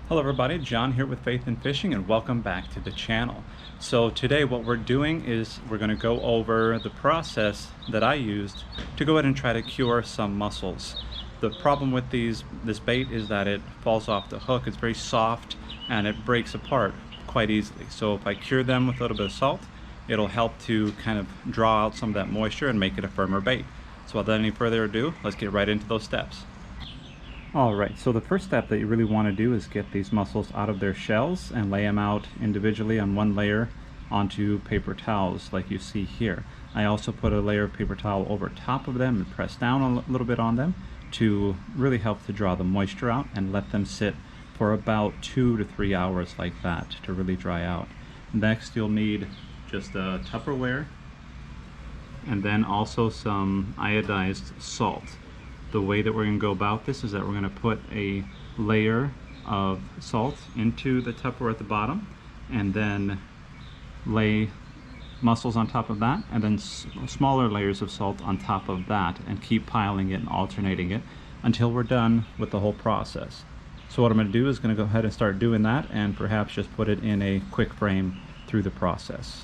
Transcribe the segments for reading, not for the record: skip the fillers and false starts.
Hello everybody, John here with Faith in Fishing and welcome back to the channel. So today what we're doing is we're going to go over the process that I used to go ahead and try to cure some mussels. The problem with this bait is that it falls off the hook. It's very soft and it breaks apart quite easily. So if I cure them with a little bit of salt, it'll help to kind of draw out some of that moisture and make it a firmer bait. So without any further ado, let's get right into those steps. Alright, so the first step that you really want to do is get these mussels out of their shells and lay them out individually on one layer onto paper towels like you see here. I also put a layer of paper towel over top of them and press down a little bit on them to really help to draw the moisture out and let them sit for about 2 to 3 hours like that to really dry out. Next you'll need just a Tupperware and then also some iodized salt. The way that we're going to go about this is that we're going to put a layer of salt into the Tupperware at the bottom and then lay mussels on top of that and then smaller layers of salt on top of that and keep piling it and alternating it until we're done with the whole process. So what I'm going to do is going to go ahead and start doing that and perhaps just put it in a quick frame through the process.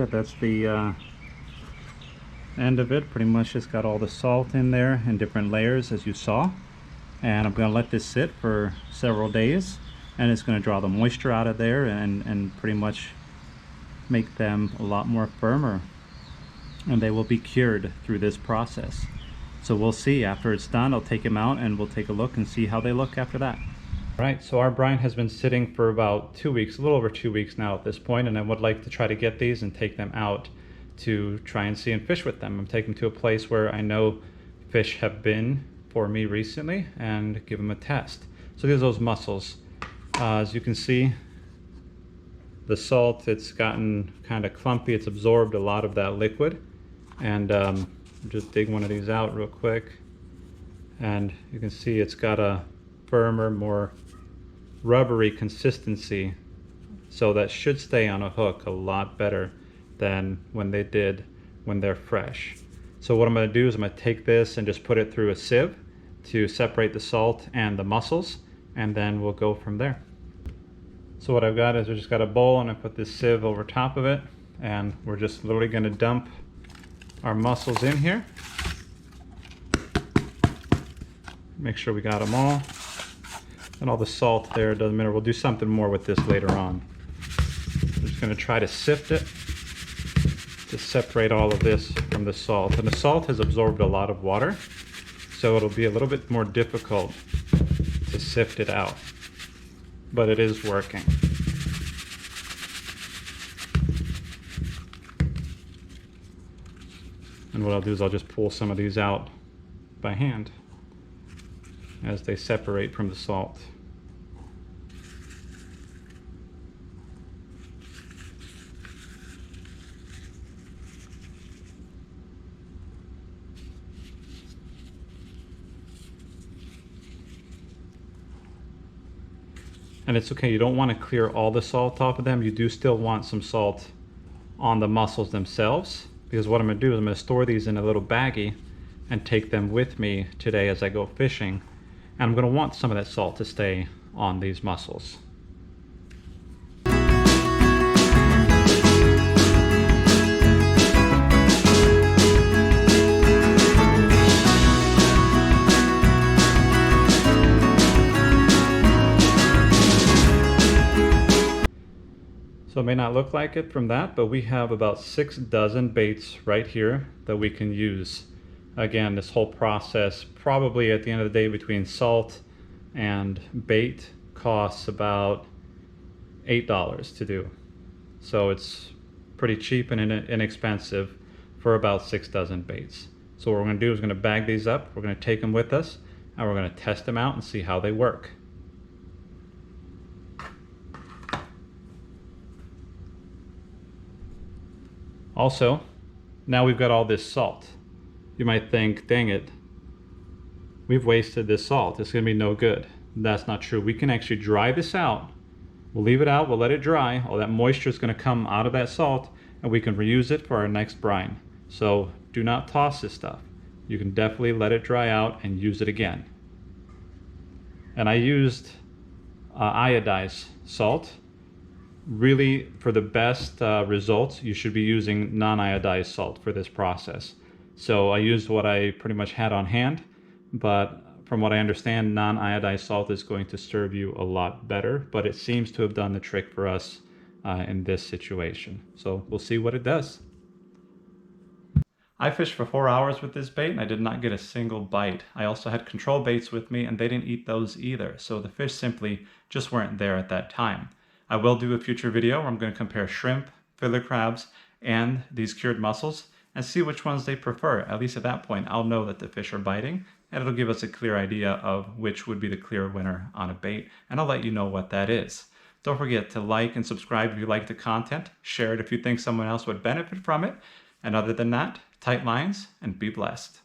That's the end of it. Pretty much just got all the salt in there in different layers as you saw, and I'm going to let this sit for several days and it's going to draw the moisture out of there and pretty much make them a lot more firmer, and they will be cured through this process. So we'll see after it's done. I'll take them out and we'll take a look and see how they look after that. Right, so our brine has been sitting for about 2 weeks, a little over 2 weeks now at this point, and I would like to try to get these and take them out to try and see and fish with them. I'm taking them to a place where I know fish have been for me recently and give them a test. So these are those mussels. As you can see, the salt, it's gotten kind of clumpy. It's absorbed a lot of that liquid, and just dig one of these out real quick, and you can see it's got a firmer, more rubbery consistency, so that should stay on a hook a lot better than when they're fresh. So what I'm going to do is I'm going to take this and just put it through a sieve to separate the salt and the mussels, and then we'll go from there. So what I've got is I just got a bowl and I put this sieve over top of it, and we're just literally going to dump our mussels in here. Make sure we got them all. And all the salt there, it doesn't matter. We'll do something more with this later on. I'm just going to try to sift it to separate all of this from the salt. And the salt has absorbed a lot of water, so it'll be a little bit more difficult to sift it out. But it is working. And what I'll do is I'll just pull some of these out by hand as they separate from the salt. And it's okay, you don't want to clear all the salt off of them. You do still want some salt on the mussels themselves, because what I'm going to do is I'm going to store these in a little baggie and take them with me today as I go fishing. And I'm going to want some of that salt to stay on these mussels. So it may not look like it from that, but we have about 6 dozen baits right here that we can use. Again, this whole process, probably at the end of the day, between salt and bait, costs about $8 to do. So it's pretty cheap and inexpensive for about 6 dozen baits. So what we're going to do is we're going to bag these up, we're going to take them with us, and we're going to test them out and see how they work. Also, now we've got all this salt. You might think, dang it, we've wasted this salt. It's going to be no good. That's not true. We can actually dry this out. We'll leave it out, we'll let it dry. All that moisture is going to come out of that salt, and we can reuse it for our next brine. So do not toss this stuff. You can definitely let it dry out and use it again. And I used iodized salt. Really, for the best results, you should be using non-iodized salt for this process. So I used what I pretty much had on hand, but from what I understand, non-iodized salt is going to serve you a lot better, but it seems to have done the trick for us in this situation. So we'll see what it does. I fished for 4 hours with this bait and I did not get a single bite. I also had control baits with me and they didn't eat those either, so the fish simply just weren't there at that time. I will do a future video where I'm going to compare shrimp, fiddler crabs, and these cured mussels and see which ones they prefer. At least at that point, I'll know that the fish are biting, and it'll give us a clear idea of which would be the clear winner on a bait, and I'll let you know what that is. Don't forget to like and subscribe if you like the content, share it if you think someone else would benefit from it, and other than that, tight lines and be blessed.